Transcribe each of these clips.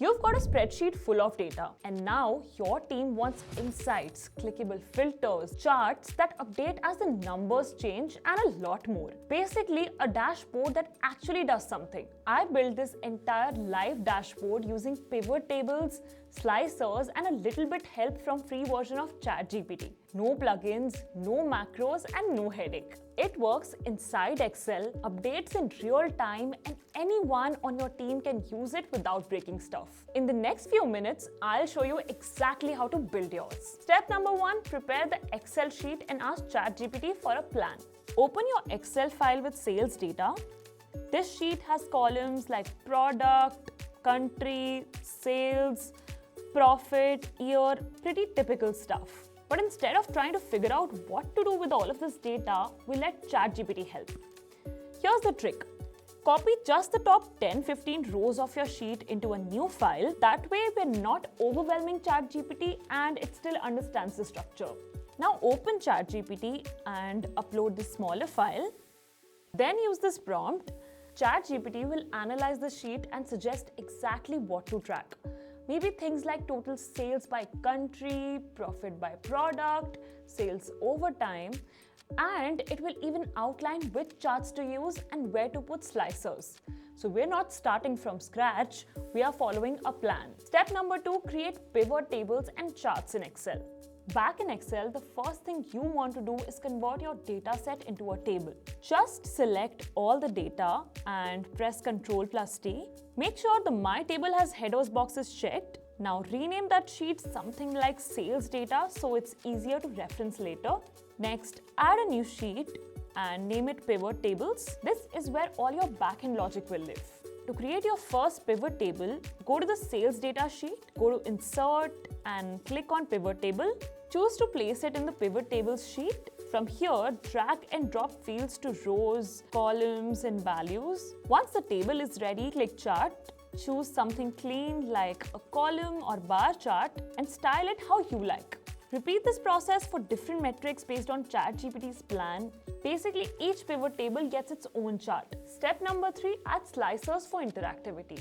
You've got a spreadsheet full of data, and now your team wants insights, clickable filters, charts that update as the numbers change, and a lot more. Basically, a dashboard that actually does something. I built this entire live dashboard using PivotTables, slicers, and a little bit help from free version of ChatGPT. No plugins, no macros, and no headache. It works inside Excel, updates in real time, and anyone on your team can use it without breaking stuff. In the next few minutes, I'll show you exactly how to build yours. Step number 1, prepare the Excel sheet and ask ChatGPT for a plan. Open your Excel file with sales data. This sheet has columns like product, country, sales, profit, year, pretty typical stuff. But instead of trying to figure out what to do with all of this data, we let ChatGPT help. Here's the trick. Copy just the top 10-15 rows of your sheet into a new file. That way, we're not overwhelming ChatGPT and it still understands the structure. Now open ChatGPT and upload the smaller file. Then use this prompt. ChatGPT will analyze the sheet and suggest exactly what to track. Maybe things like total sales by country, profit by product, sales over time, and it will even outline which charts to use and where to put slicers. So we're not starting from scratch, we are following a plan. Step number 2, create pivot tables and charts in Excel. Back in Excel, the first thing you want to do is convert your data set into a table. Just select all the data and press Ctrl+T. Make sure the My Table has headers boxes checked. Now rename that sheet something like sales data so it's easier to reference later. Next, add a new sheet and name it Pivot Tables. This is where all your backend logic will live. To create your first pivot table, go to the sales data sheet, go to Insert and click on Pivot Table. Choose to place it in the Pivot Tables sheet. From here, drag and drop fields to rows, columns, and values. Once the table is ready, click Chart. Choose something clean like a column or bar chart and style it how you like. Repeat this process for different metrics based on ChatGPT's plan. Basically, each pivot table gets its own chart. Step number 3, add slicers for interactivity.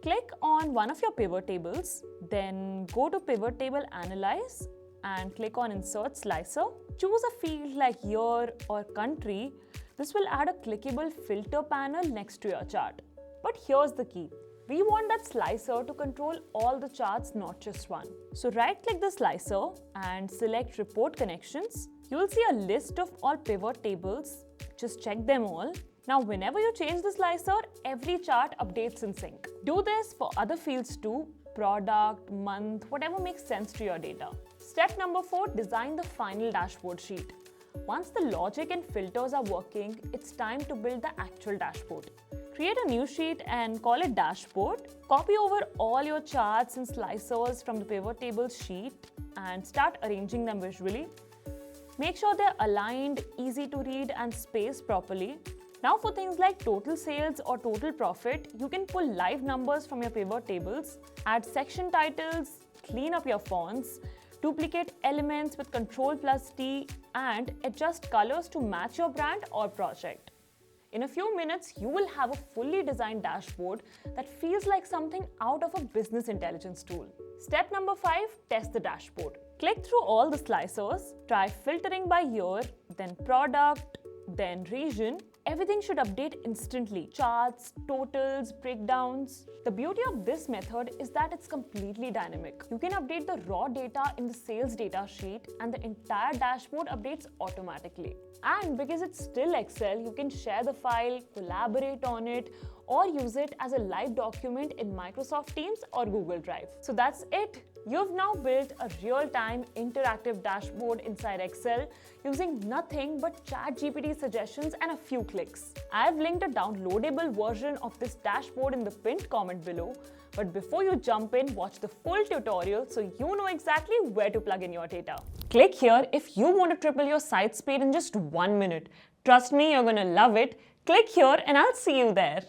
Click on one of your pivot tables, then go to Pivot Table Analyze and click on Insert Slicer. Choose a field like year or country. This will add a clickable filter panel next to your chart. But here's the key. We want that slicer to control all the charts, not just one. So right-click the slicer and select Report Connections. You will see a list of all pivot tables. Just check them all. Now, whenever you change the slicer, every chart updates in sync. Do this for other fields too, product, month, whatever makes sense to your data. Step number 4, design the final dashboard sheet. Once the logic and filters are working, it's time to build the actual dashboard. Create a new sheet and call it Dashboard. Copy over all your charts and slicers from the pivot table sheet and start arranging them visually. Make sure they're aligned, easy to read, and spaced properly. Now for things like total sales or total profit, you can pull live numbers from your pivot tables, add section titles, clean up your fonts, duplicate elements with Ctrl+T, and adjust colors to match your brand or project. In a few minutes, you will have a fully designed dashboard that feels like something out of a business intelligence tool. Step number 5, test the dashboard. Click through all the slicers, try filtering by year, then product, then region. Everything should update instantly. Charts, totals, breakdowns. The beauty of this method is that it's completely dynamic. You can update the raw data in the sales data sheet and the entire dashboard updates automatically. And because it's still Excel, you can share the file, collaborate on it, or use it as a live document in Microsoft Teams or Google Drive. So that's it. You've now built a real-time interactive dashboard inside Excel using nothing but ChatGPT suggestions and a few clicks. I've linked a downloadable version of this dashboard in the pinned comment below. But before you jump in, watch the full tutorial so you know exactly where to plug in your data. Click here if you want to triple your site speed in just 1 minute. Trust me, you're gonna love it. Click here and I'll see you there.